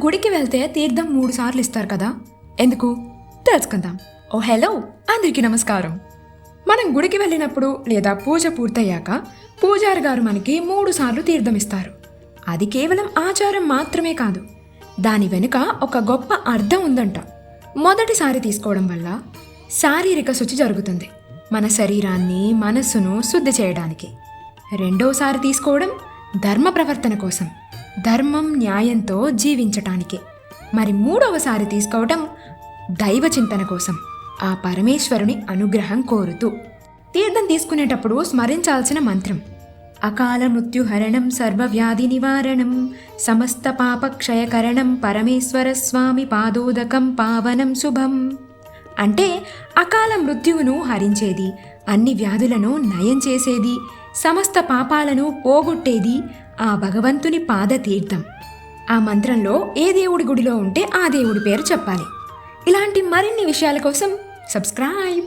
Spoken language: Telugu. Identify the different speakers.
Speaker 1: గుడికి వెళ్తే తీర్థం 3 సార్లు ఇస్తారు కదా, ఎందుకు తెలుసుకుందాం. ఓ హలో, అందరికీ నమస్కారం. మనం గుడికి వెళ్ళినప్పుడు లేదా పూజ పూర్తయ్యాక పూజారి గారు మనకి 3 సార్లు తీర్థం ఇస్తారు. అది కేవలం ఆచారం మాత్రమే కాదు, దాని వెనుక ఒక గొప్ప అర్థం ఉందంట. మొదటిసారి తీసుకోవడం వల్ల శారీరక శుచి జరుగుతుంది, మన శరీరాన్ని మనస్సును శుద్ధి చేయడానికి. రెండోసారి తీసుకోవడం ధర్మ ప్రవర్తన కోసం, ధర్మం న్యాయంతో జీవించటానికి. మరి 3వసారి తీసుకోవడం దైవ చింతన కోసం, ఆ పరమేశ్వరుని అనుగ్రహం కోరుతూ. తీర్థం తీసుకునేటప్పుడు స్మరించాల్సిన మంత్రం: అకాల మృత్యుహరణం సర్వవ్యాధి నివారణం సమస్త పాపక్షయకరణం పరమేశ్వర స్వామి పాదోదకం పావనం శుభం. అంటే అకాల మృత్యువును హరించేది, అన్ని వ్యాధులను నయం చేసేది, సమస్త పాపాలను పోగొట్టేది ఆ భగవంతుని పాదతీర్థం. ఆ మంత్రంలో ఏ దేవుడి గుడిలో ఉంటే ఆ దేవుడి పేరు చెప్పాలి. ఇలాంటి మరిన్ని విషయాల కోసం సబ్స్క్రైబ్.